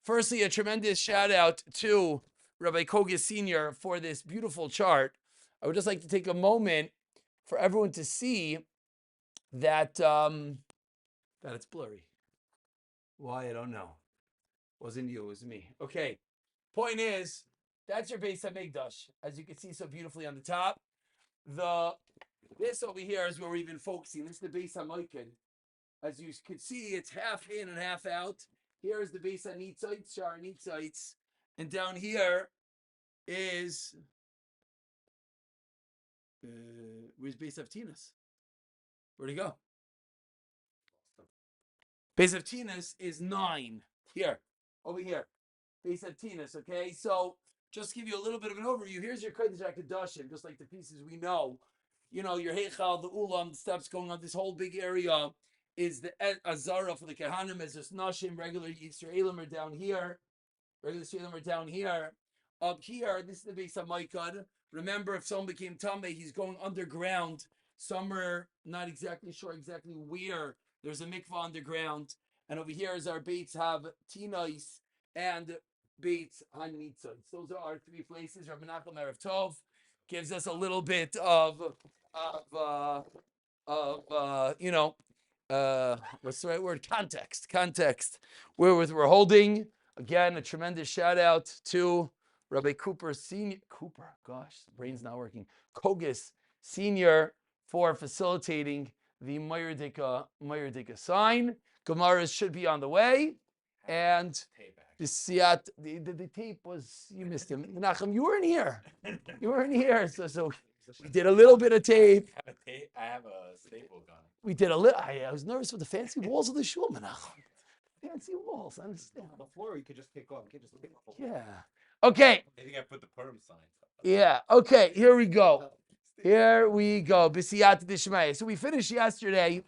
Firstly, a tremendous shout out to Rabbi Koga Sr. for this beautiful chart. I would just like to take a moment for everyone to see that that it's blurry. Why, I don't know. Wasn't you, it was me. Okay. Point is, that's your Beis HaMikdash, as you can see so beautifully on the top. This over here is where we've been focusing. This is the Beis HaMikdash. As you can see, it's half in and half out. Here is the Beis HaNitzites, Shar Nitzites, and down here is where's Beis Havtinas? Where'd he go? Beis Havtinas is 9 here, over here. Beis Havtinas. Okay, so just to give you a little bit of an overview. Here's your Kodesh HaKadoshim, just like the pieces we know. You know, your Heichal, the Ulam, the steps going on. This whole big area is the Azara for the Kehanim, as just Nashim. Regular Yisraelim are down here. Regular Yisraelim are down here. Up here, this is the Beis HaMikdash. Remember, if someone became Tamid, he's going underground. Some are not exactly sure exactly where. There's a mikvah underground. And over here is our Beis Havtinas and Beis HaNitzites. Those are our 3 places. Rabbi Nachum Erev Tov gives us a little bit of what's the right word? Context. Where we're holding. Again, a tremendous shout out to Rabbi Cooper Senior. Gosh, the brain's not working. Kogas Senior for facilitating the Mayurdika sign. Gemaras should be on the way. And the tape was, you missed him. Menachem, you weren't here. So we did a little bit of tape. I have a staple gun. We did a little. I was nervous with the fancy walls of the shul, Menachem. Fancy walls, I understand. On the floor, you could just pick off. You could just pick off. Yeah. Okay. Maybe I put the Purim signs up. Yeah. Okay. Here we go. B'siyat d'shmaya. So we finished yesterday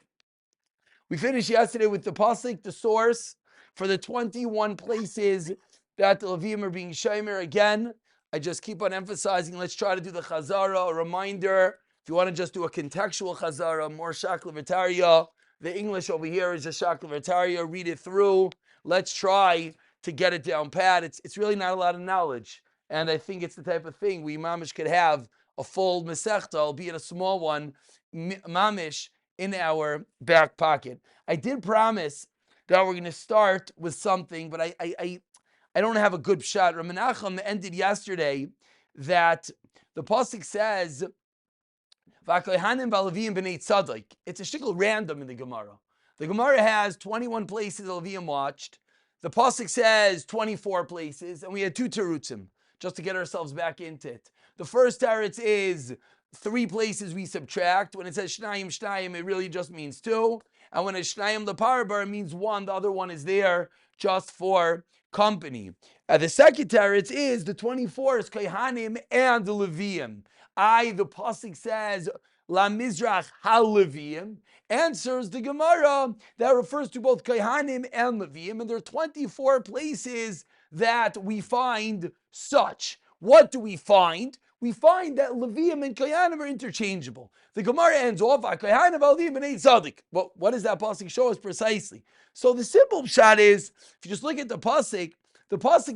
with the pasuk, the source for the 21 places that the Levim are being shomer. Again, I just keep on emphasizing, let's try to do the chazara, a reminder. If you want to just do a contextual chazara, more shaklavataria, the English over here is a shaklavataria, read it through. Let's try to get it down pat. It's really not a lot of knowledge. And I think it's the type of thing we mamish could have a full Mesechta, albeit a small one, mamish, in our back pocket. I did promise that we're going to start with something, but I don't have a good shot. Rav Menachem ended yesterday that the pasuk says, "V'akohanim v'alevim b'nei tzaddik." It's a shtickle random in the Gemara. The Gemara has 21 places the Levim watched. The pasuk says 24 places, and we had 2 terutzim just to get ourselves back into it. The first teretz is 3 places we subtract. When it says shnayim, it really just means 2. And when it's shnayim l'parabar, it means 1. The other one is there just for company. The second teretz is the 24 is kohanim and the Leviim. The pasuk says la mizrach ha-Leviim. Answers the Gemara that refers to both kohanim and Leviim, and there are 24 places that we find such. What do we find? We find that Leviim and Kohanim are interchangeable. The Gemara ends off, Kohanim Leviim b'nei tzaddik. Well, what does that pasuk show us precisely? So the simple shot is, if you just look at the pasuk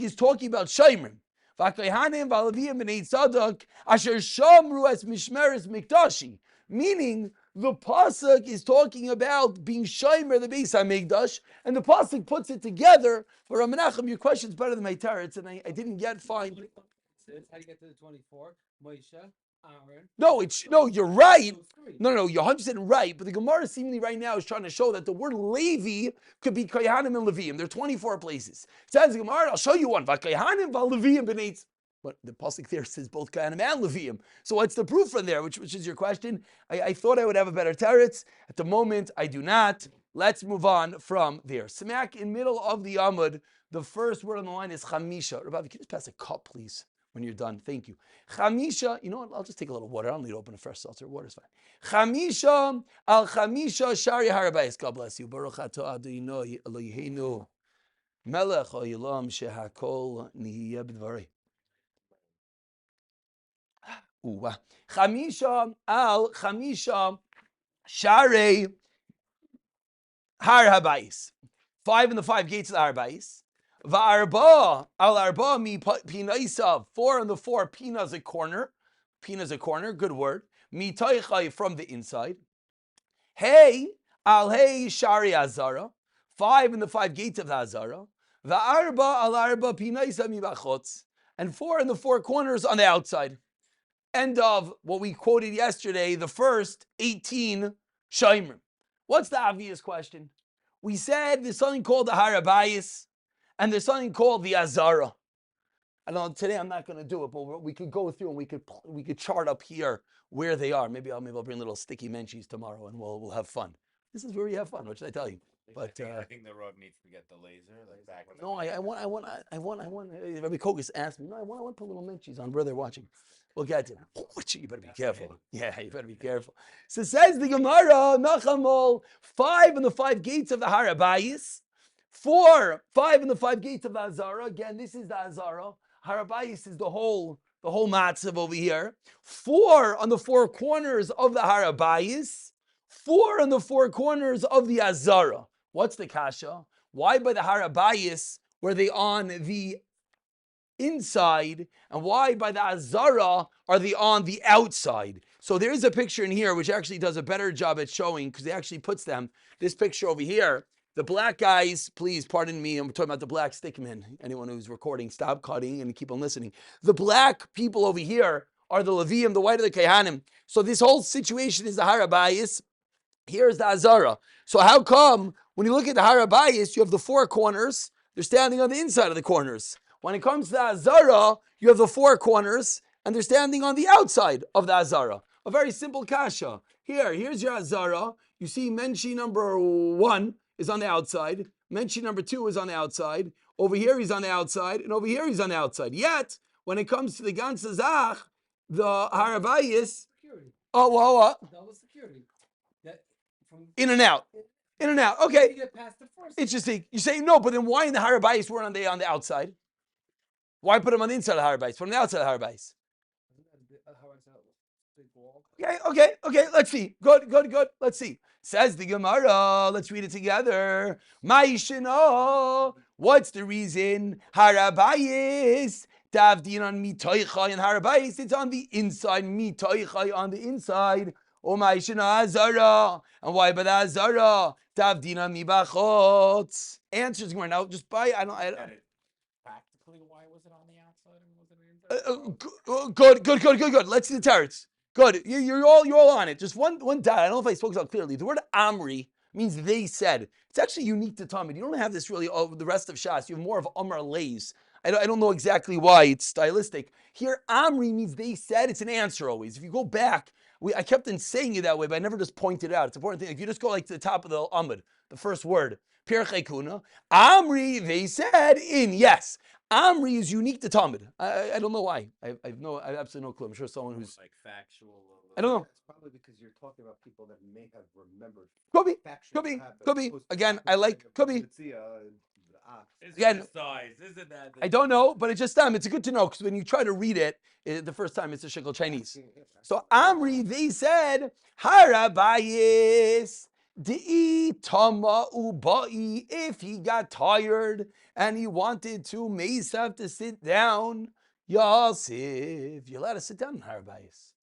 is talking about Shomrim. Kohanim Leviim b'nei tzaddik, asher shamru es mishmeres mikdashi. Meaning, the pasuk is talking about being shomer the Beis HaMikdash, and the pasuk puts it together. For Rav Menachem, your question's better than my teretz, and I didn't yet find. How do you get to the 24? Moshe, Aaron. No, you're right. No, you're 100% right. But the Gemara seemingly right now is trying to show that the word Levi could be Kohanim and Leviim. There are 24 places. It says the Gemara, I'll show you one. Kohanim Leviim b'nei. But the pasuk there says both Kohanim and Leviim. So what's the proof from there? Which is your question? I thought I would have a better teretz. At the moment, I do not. Let's move on from there. Smack in middle of the Amud, the first word on the line is Chamisha. Rabbi, can you just pass a cup, please? When you're done, thank you. Chamisha, you know what? I'll just take a little water. I don't need to open a fresh seltzer. Water's fine. Chamisha al Chamisha Shari Harabayis. God bless you. Baruch atah Adonai Eloheinu Melech Haolam Shehakol Nihiyeh B'dvarei. Chamisha al Chamisha Shari Har Habayis. 5 in the 5 gates of the Har Habayis. Va'arba al arba mi pinaisav. 4 on the 4. Pina is a corner. Pina is a corner. Good word. Mi toichai from the inside. Hey al hey shari azara. 5 in the 5 gates of the azara. Va'arba al arba pinaisav mi bachotz. And 4 in the 4 corners on the outside. End of what we quoted yesterday, the first 18 Shaimer. What's the obvious question? We said there's something called the Harabayis, and there's something called the Azara. I don't know, today I'm not going to do it, but we could go through and we could chart up here where they are. Maybe I'll bring little sticky menchies tomorrow and we'll have fun. This is where you have fun. What should I tell you? But I think the road needs to get the laser, like back. no, I want. Rabbi Kogas asked me. No, I want to put little menchies on where they're watching. We'll get to that. You better be careful. Yeah, you better be careful. So says the Gemara, Nachamol, 5 in the 5 gates of the Harabayis, 5 in the 5 gates of the Azara. Again, this is the Azara. Harabayis is the whole matzav over here. 4 on the 4 corners of the Harabayis, 4 on the 4 corners of the Azara. What's the kasha? Why by the Harabayis were they on the inside, and why by the Azara are they on the outside? So there is a picture in here which actually does a better job at showing, because it actually puts them, this picture over here, the black guys, please pardon me, I'm talking about the black stickmen. Anyone who's recording, stop cutting and keep on listening. The black people over here are the Levium, the white are the Kehanim. So this whole situation is the Harabayis. Here's the Azara. So how come when you look at the Harabayis, you have the 4 corners, they're standing on the inside of the corners. When it comes to the Azara, you have the 4 corners, and they're standing on the outside of the Azara. A very simple kasha. Here's your Azara. You see Menshi number 1 is on the outside. Menshi number 2 is on the outside. Over here he's on the outside, and over here he's on the outside. Yet, when it comes to the Gansa Zach, the Harabayis, Security. what? Double security. That from In and out. In and out. Okay. you get past the first. Interesting. You say no, but then why in the Harabayis weren't they on the outside? Why put them on the inside of the Harabayis? Put them on the outside of the Harabayis. Okay. Let's see. Good. Let's see. Says the Gemara. Let's read it together. Ma'ishino. What's the reason? Harabayis. Davdin on mitoichai and Harabayis. It's on the inside. Mitoichai on the inside. O ma'ishino azara. And why by the azara? Davdin on mibachot. Answers Gemara. Now just by I don't. Practically, why was it on the outside and was it Good. Let's see the teretz. Good. You're all on it. Just one dot. I don't know if I spoke out clearly. The word Amri means they said. It's actually unique to Tamid. You don't have this really over the rest of Shas. You have more of Amar Lays. I don't know exactly why. It's stylistic. Here, Amri means they said. It's an answer always. If you go back, I kept on saying it that way, but I never just pointed it out. It's an important thing. If you just go like to the top of the Amud, the first word, Pirchei Kuna, Amri, they said in. Yes. Amri is unique to Tamid. I don't know why. I have absolutely no clue. I'm sure someone who's like factual. I don't know. It's probably because you're talking about people that may have remembered. Could be. Again, I like could be. Is Again, it the size? Isn't that? I don't know, but it's just it's good to know because when you try to read it, the first time it's a shekel Chinese. So Amri, they said Harabayis. Di'i tama ubai, if he got tired and he wanted to Mesav to sit down, Yosef, you're allowed to sit down in Harabayis.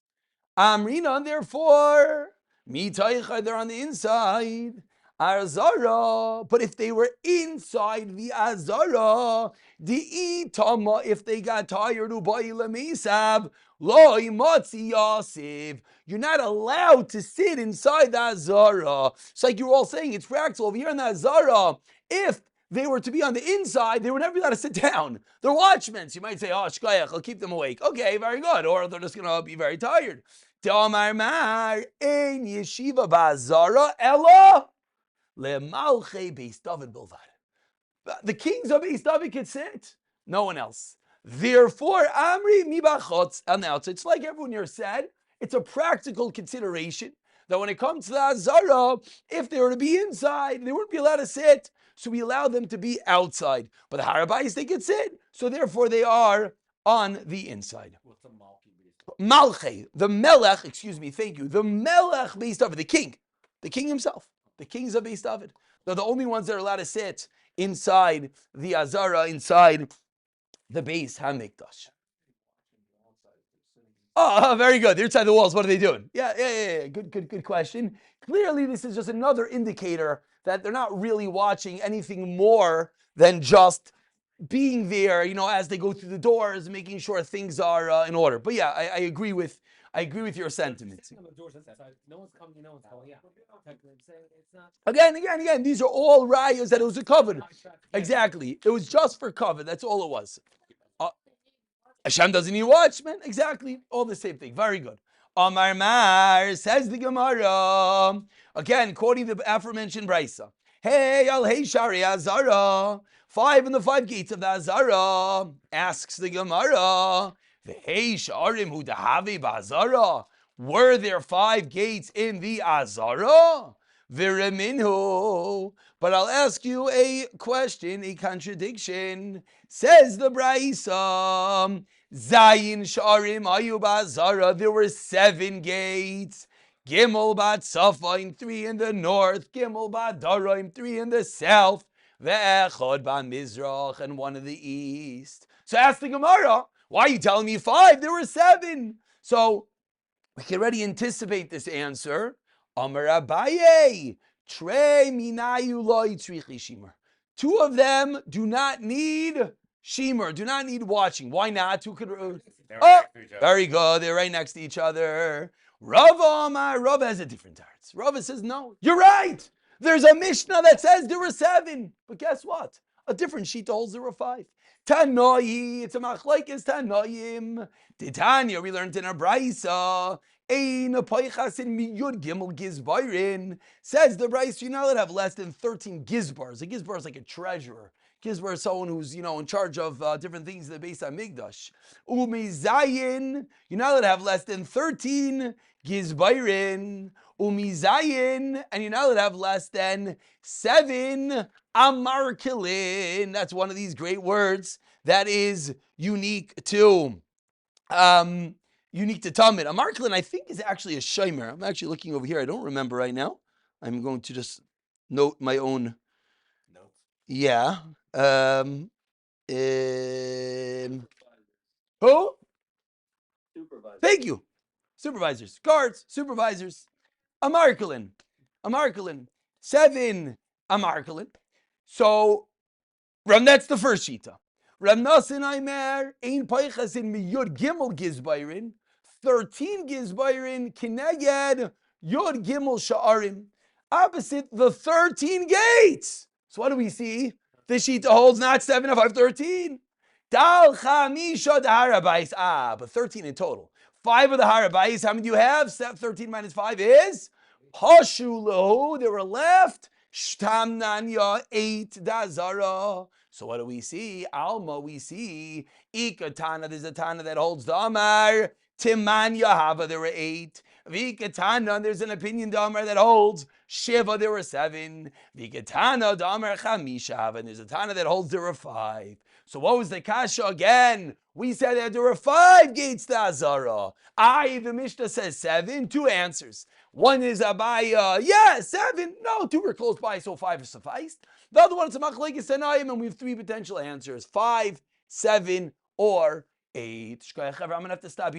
Amrina, therefore, mitaycha, they're on the inside. Azara, but if they were inside the Azara, di'i tama, if they got tired, ubai lemesav, Loi matzi Yosef. You're not allowed to sit inside the Azara. It's like you're all saying, it's practical. Over here in the Azara, if they were to be on the inside, they would never be allowed to sit down. They're watchmen. So you might say, oh, shkayach, I'll keep them awake. Okay, very good. Or they're just going to be very tired. Damar mar, ein yeshiva ba'azara, ella le'malchei beis David bilvad. The kings of Beis David could sit. No one else. Therefore, Amri mibachotz on the outside. It's like everyone here said. It's a practical consideration that when it comes to the Azara, if they were to be inside, they wouldn't be allowed to sit. So we allow them to be outside. But the Harabayis, they could sit. So therefore, they are on the inside. What's a Malche, the Melech, thank you. The Melech Beis David, the king himself. The kings of Beis David. They're the only ones that are allowed to sit inside the Azara, inside the Beis Hamikdash. Oh, very good. They're inside the walls. What are they doing? Yeah. Good question. Clearly, this is just another indicator that they're not really watching anything more than just being there, as they go through the doors, making sure things are in order. But yeah, I agree with your sentiments. No one's coming, no one's going out. It's not. Again, these are all rayas that it was a cover. Exactly. It was just for cover. That's all it was. Hashem doesn't need watchmen. Exactly. All the same thing. Very good. Amar Mar, says the Gemara. Again, quoting the aforementioned Brisa. Hey, hey, Shari Azara. 5 in the 5 gates of the Azara. Asks the Gemara. Hey, Sharim hu dahavi ba'Azara. Were there 5 gates in the Azara? Viraminhu. But I'll ask you a question, a contradiction. Says the Brisa, Zayin Sharim Ayu Bazara, there were 7 gates. Gimel Bat Safaim, 3 in the north. Gimel Bat Daraim, 3 in the south. Ve'echad Ba Mizrach, and 1 in the east. So ask the Gemara, why are you telling me 5? There were 7. So we can already anticipate this answer. Amar Abaye, Trey Minayu Loi Tzrichi Shimer. 2 of them do not need Shimer, do not need watching. Why not? Who could? Very good. They're right next to each other. Rav has a different tarts. Rav says, no, you're right. There's a Mishnah that says there were 7. But guess what? A different sheet holds there were 5. Tanoi, it's a machlekes Tanoim. Titania, we learned in our Brisa. Ein poichasin miyud gimel gizbarin. Says the Brisa, you're not allowed to have less than 13 gizbars. A gizbar is like a treasurer. Gizbar is someone who's, in charge of different things in the Beis HaMikdash. Umizayin, you're not allowed to have less than 13 gizbarin. Umizayin, and you're not allowed to have less than 7 amarkilin. That's one of these great words that is unique to Tamid. Amarkilin, I think, is actually a shomer. I'm actually looking over here. I don't remember right now. I'm going to just note my own notes. Yeah. Who? Supervisors. Thank you. Supervisors. Guards. Supervisors. Amarkilin. 7 amarkilin. So, that's the first shita. Rav Nasan Aimer, ein peichasin miyud gimel gizbayrin, 13 gizbayrin kineged yud gimel sha'arim, opposite the 13 gates. So what do we see? This shita holds not 7 of 5, 13. Dal chamisha harabais. But 13 in total. 5 of the harabais. How many do you have? 13 minus 5 is Hashulahu. They were left. Shtamnanya 8 dazara. So what do we see? Alma, we see Ikatana. There's a Tana that holds the Amar. Timan Yahava, there were 8. Vikatana, there's an opinion the Amar that holds Shiva, there were 7. Vikatana, the Amar Chamisha, and there's a Tana that holds there were 5. So what was the kasha again? We said that there were 5 gates to Azara. The Mishnah says 7. 2 answers. One is Abaya, 7. No, 2 were close by, so 5 sufficed. The other one is a machlekes Tanaim, and we have 3 potential answers: 5, 7, or 8. I'm gonna have to stop here.